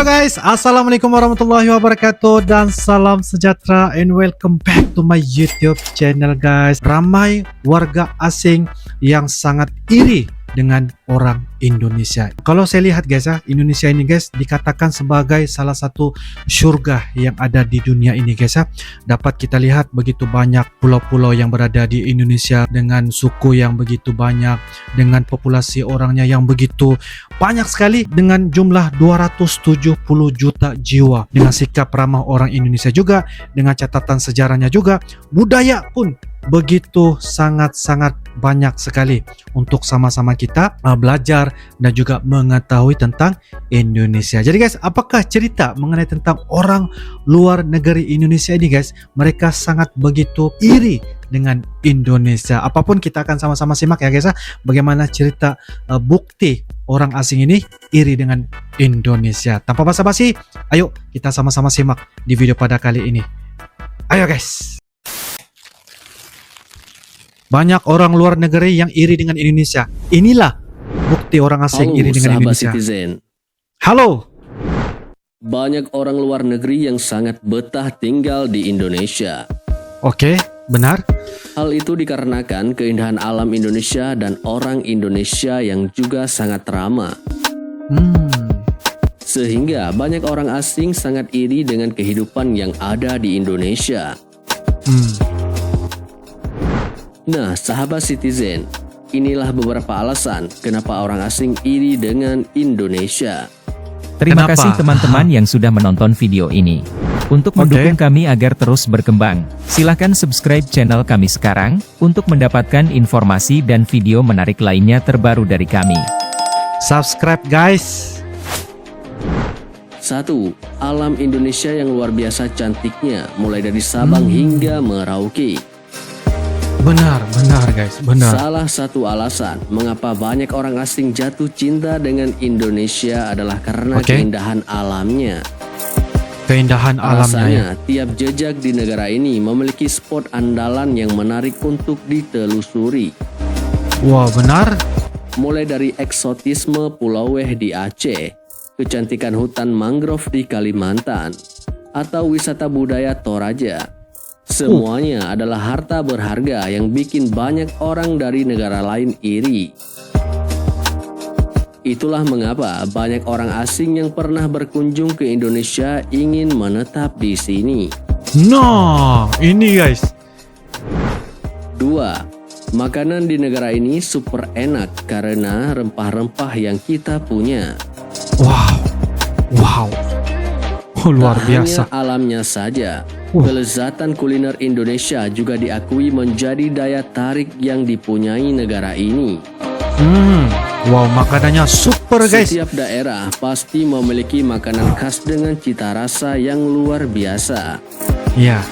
Halo guys, assalamualaikum warahmatullahi wabarakatuh dan salam sejahtera and welcome back to my YouTube channel guys. Ramai warga asing yang sangat iri dengan orang Indonesia. Kalau saya lihat guys ya, Indonesia ini guys dikatakan sebagai salah satu surga yang ada di dunia ini guys ya. Dapat kita lihat begitu banyak pulau-pulau yang berada di Indonesia dengan suku yang begitu banyak, dengan populasi orangnya yang begitu banyak sekali, dengan jumlah 270 juta jiwa, dengan sikap ramah orang Indonesia juga, dengan catatan sejarahnya juga, budaya pun begitu sangat-sangat banyak sekali untuk sama-sama kita belajar dan juga mengetahui tentang Indonesia. Jadi guys, apakah cerita mengenai tentang orang luar negeri Indonesia ini guys? Mereka sangat begitu iri dengan Indonesia. Apapun kita akan sama-sama simak ya guys ya, bagaimana cerita bukti orang asing ini iri dengan Indonesia. Tanpa basa-basi, ayo kita sama-sama simak di video pada kali ini. Ayo guys. Banyak orang luar negeri yang iri dengan Indonesia. Inilah bukti orang asing iri dengan Indonesia. Citizen. Halo. Banyak orang luar negeri yang sangat betah tinggal di Indonesia. Oke, benar. Hal itu dikarenakan keindahan alam Indonesia dan orang Indonesia yang juga sangat ramah. Sehingga banyak orang asing sangat iri dengan kehidupan yang ada di Indonesia. Nah, sahabat Citizen, inilah beberapa alasan kenapa orang asing iri dengan Indonesia. Terima kasih teman-teman yang sudah menonton video ini. Untuk mendukung kami agar terus berkembang, silahkan subscribe channel kami sekarang, untuk mendapatkan informasi dan video menarik lainnya terbaru dari kami. Subscribe guys. 1. Alam Indonesia yang luar biasa cantiknya, mulai dari Sabang hingga Merauke. Benar guys, benar. Salah satu alasan mengapa banyak orang asing jatuh cinta dengan Indonesia adalah karena keindahan alamnya. Keindahan alamnya. Tiap jejak di negara ini memiliki spot andalan yang menarik untuk ditelusuri. Wah, benar. Mulai dari eksotisme Pulau Weh di Aceh, kecantikan hutan mangrove di Kalimantan, atau wisata budaya Toraja. Semuanya adalah harta berharga yang bikin banyak orang dari negara lain iri. Itulah mengapa banyak orang asing yang pernah berkunjung ke Indonesia ingin menetap di sini. Nah, ini guys. 2. Makanan di negara ini super enak karena rempah-rempah yang kita punya. Wow. Luar biasa. Hanya alamnya saja, kelezatan kuliner Indonesia juga diakui menjadi daya tarik yang dipunyai negara ini. Wow, makanannya super guys. Setiap daerah pasti memiliki makanan khas dengan cita rasa yang luar biasa. Ya.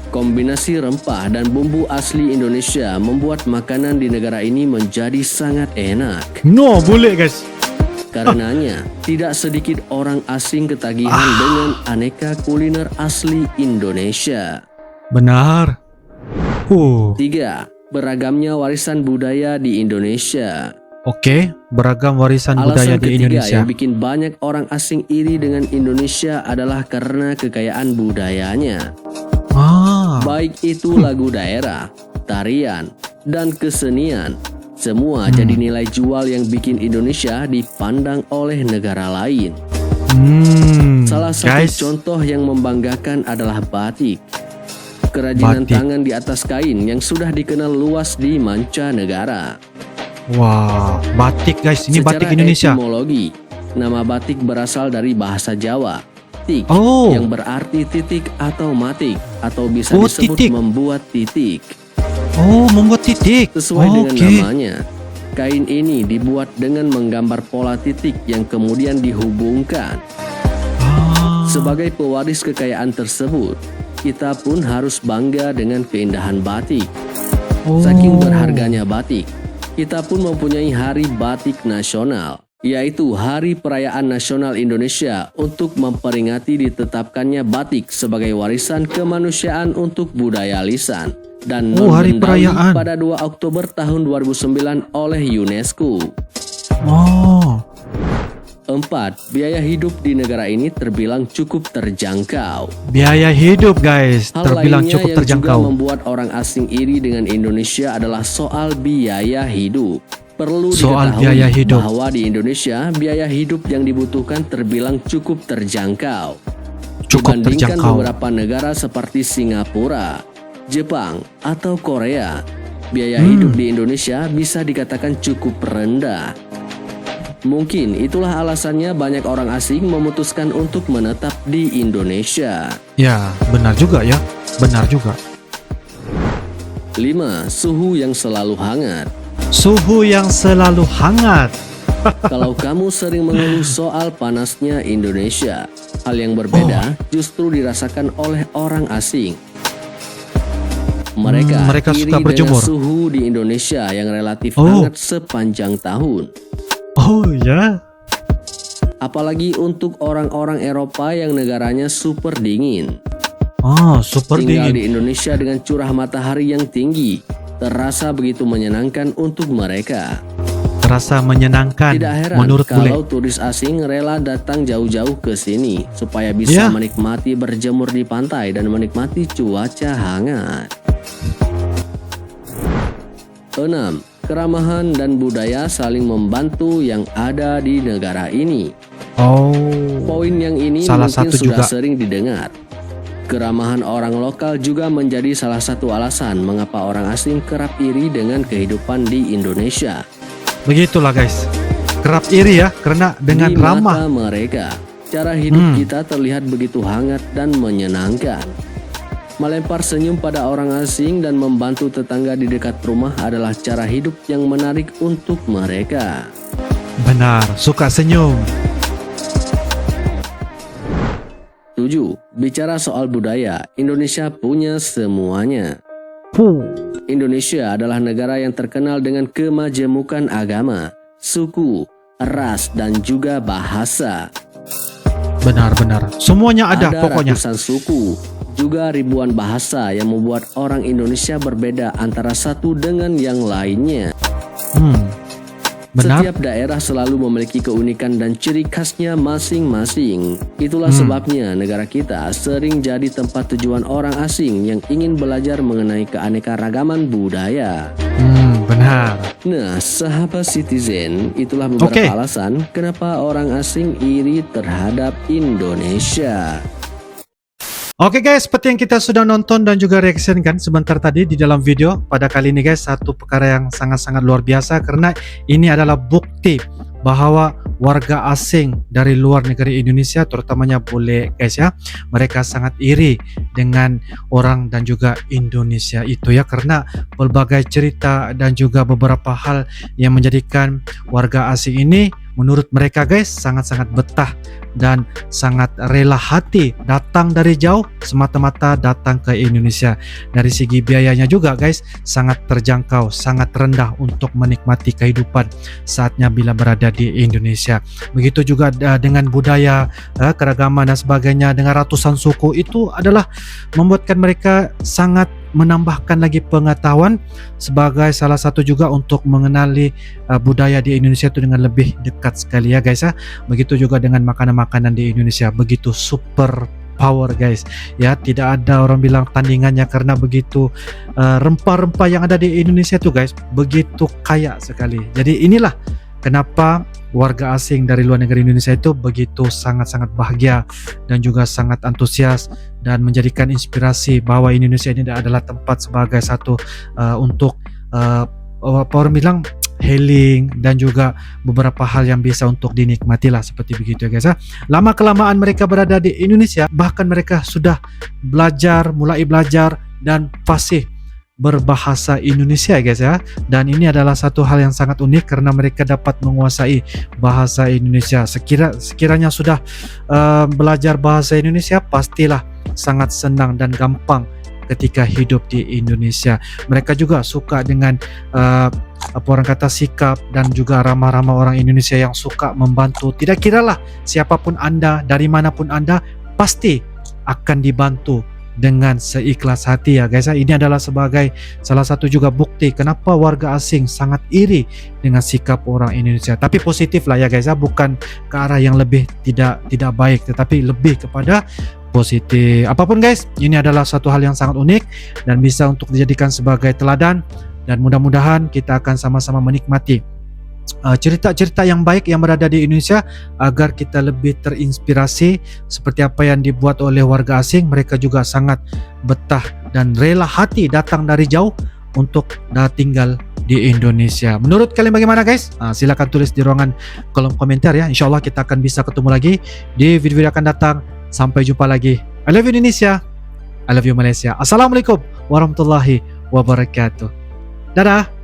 Kombinasi rempah dan bumbu asli Indonesia membuat makanan di negara ini menjadi sangat enak. No, boleh guys. Karenanya, tidak sedikit orang asing ketagihan dengan aneka kuliner asli Indonesia. Benar. 3. Beragamnya warisan budaya di Indonesia. Oke, beragam warisan budaya di Indonesia. Yang bikin banyak orang asing iri dengan Indonesia adalah karena kekayaan budayanya. Baik itu lagu daerah, tarian, dan kesenian. Semua jadi nilai jual yang bikin Indonesia dipandang oleh negara lain. Salah satu contoh yang membanggakan adalah batik. Kerajinan tangan di atas kain yang sudah dikenal luas di mancanegara. Wah, batik guys, ini Secara batik Indonesia. Etimologi, nama batik berasal dari bahasa Jawa, tik, yang berarti titik atau matik, atau bisa disebut membuat titik. Membuat titik. Sesuai dengan namanya, kain ini dibuat dengan menggambar pola titik yang kemudian dihubungkan. Sebagai pewaris kekayaan tersebut, kita pun harus bangga dengan keindahan batik. Saking berharganya batik, kita pun mempunyai Hari Batik Nasional, yaitu Hari Perayaan Nasional Indonesia untuk memperingati ditetapkannya batik sebagai warisan kemanusiaan untuk budaya lisan. Dan hari perayaan pada 2 Oktober tahun 2009 oleh UNESCO. 4. Biaya hidup di negara ini terbilang cukup terjangkau. Biaya hidup guys Hal terbilang lainnya cukup yang juga terjangkau. membuat orang asing iri dengan Indonesia adalah soal biaya hidup. Perlu Soal diketahui biaya hidup. bahwa di Indonesia biaya hidup yang dibutuhkan terbilang cukup terjangkau. Cukup Dibandingkan terjangkau. beberapa negara seperti Singapura, Jepang, atau Korea, biaya Hmm. hidup di Indonesia bisa dikatakan cukup rendah. Mungkin itulah alasannya banyak orang asing memutuskan untuk menetap di Indonesia. Ya, benar juga ya. Benar juga. 5. Suhu yang selalu hangat. Suhu yang selalu hangat. Kalau kamu sering mengeluh soal panasnya Indonesia, hal yang berbeda justru dirasakan oleh orang asing. Mereka mereka iri suka dengan berjemur. suhu di Indonesia yang relatif Oh. hangat sepanjang tahun. Oh ya. Apalagi untuk orang-orang Eropa yang negaranya super dingin. Oh, super Tinggal dingin. di Indonesia dengan curah matahari yang tinggi, terasa begitu menyenangkan untuk mereka. Terasa menyenangkan Tidak heran menurut bule. kalau turis asing rela datang jauh-jauh ke sini supaya bisa Ya. menikmati berjemur di pantai dan menikmati cuaca hangat. 6. Keramahan dan budaya saling membantu yang ada di negara ini. Oh. Poin yang ini Salah mungkin satu sudah juga. sering didengar. Keramahan orang lokal juga menjadi salah satu alasan mengapa orang asing kerap iri dengan kehidupan di Indonesia. Begitulah guys. Kerap iri ya karena dengan Di ramah. mata mereka, cara hidup Hmm. kita terlihat begitu hangat dan menyenangkan. Melempar senyum pada orang asing dan membantu tetangga di dekat rumah adalah cara hidup yang menarik untuk mereka. Benar, suka senyum. 7. Bicara soal budaya, Indonesia punya semuanya. Indonesia adalah negara yang terkenal dengan kemajemukan agama, suku, ras, dan juga bahasa. Benar-benar. Semuanya ada pokoknya. Ratusan suku, juga ribuan bahasa yang membuat orang Indonesia berbeda antara satu dengan yang lainnya. Benar. Setiap daerah selalu memiliki keunikan dan ciri khasnya masing-masing. Itulah sebabnya negara kita sering jadi tempat tujuan orang asing yang ingin belajar mengenai keanekaragaman budaya. Benar. Nah, sahabat citizen, itulah beberapa Oke. alasan kenapa orang asing iri terhadap Indonesia. Oke guys, seperti yang kita sudah nonton dan juga reaction kan sebentar tadi di dalam video. Pada kali ini guys, satu perkara yang sangat-sangat luar biasa karena ini adalah bukti bahwa warga asing dari luar negeri Indonesia, terutamanya bule guys ya, mereka sangat iri dengan orang dan juga Indonesia itu ya, karena berbagai cerita dan juga beberapa hal yang menjadikan warga asing ini menurut mereka guys sangat-sangat betah dan sangat rela hati datang dari jauh semata-mata datang ke Indonesia. Dari segi biayanya juga guys sangat terjangkau, sangat rendah untuk menikmati kehidupan saatnya bila berada di Indonesia. Begitu juga dengan budaya, keragaman dan sebagainya dengan ratusan suku, itu adalah membuatkan mereka sangat menambahkan lagi pengetahuan sebagai salah satu juga untuk mengenali budaya di Indonesia itu dengan lebih dekat sekali ya guys ya. Begitu juga dengan makanan-makanan di Indonesia, begitu super power guys ya, tidak ada orang bilang tandingannya karena begitu rempah-rempah yang ada di Indonesia tuh guys begitu kaya sekali. Jadi inilah kenapa warga asing dari luar negeri Indonesia itu begitu sangat-sangat bahagia dan juga sangat antusias dan menjadikan inspirasi bahwa Indonesia ini adalah tempat sebagai satu untuk apa orang bilang healing dan juga beberapa hal yang bisa untuk dinikmati lah, seperti begitu ya guys ya. Lama kelamaan mereka berada di Indonesia, bahkan mereka sudah mulai belajar dan fasih berbahasa Indonesia guys ya. Dan ini adalah satu hal yang sangat unik karena mereka dapat menguasai bahasa Indonesia. Sekiranya sudah belajar bahasa Indonesia, pastilah sangat senang dan gampang ketika hidup di Indonesia. Mereka juga suka dengan apa orang kata sikap dan juga ramah-ramah orang Indonesia yang suka membantu. Tidak kiralah siapapun Anda, dari manapun Anda, pasti akan dibantu dengan seikhlas hati ya guys. Ini adalah sebagai salah satu juga bukti kenapa warga asing sangat iri dengan sikap orang Indonesia. Tapi positif lah ya guys, bukan ke arah yang lebih tidak baik, tetapi lebih kepada positif. Apapun guys, ini adalah satu hal yang sangat unik dan bisa untuk dijadikan sebagai teladan, dan mudah-mudahan kita akan sama-sama menikmati cerita-cerita yang baik yang berada di Indonesia agar kita lebih terinspirasi seperti apa yang dibuat oleh warga asing. Mereka juga sangat betah dan rela hati datang dari jauh untuk tinggal di Indonesia. Menurut kalian bagaimana guys? Silakan tulis di ruangan kolom komentar ya. Insya Allah kita akan bisa ketemu lagi di video-video akan datang. Sampai jumpa lagi. I love you Indonesia, I love you Malaysia. Assalamualaikum warahmatullahi wabarakatuh. Dadah.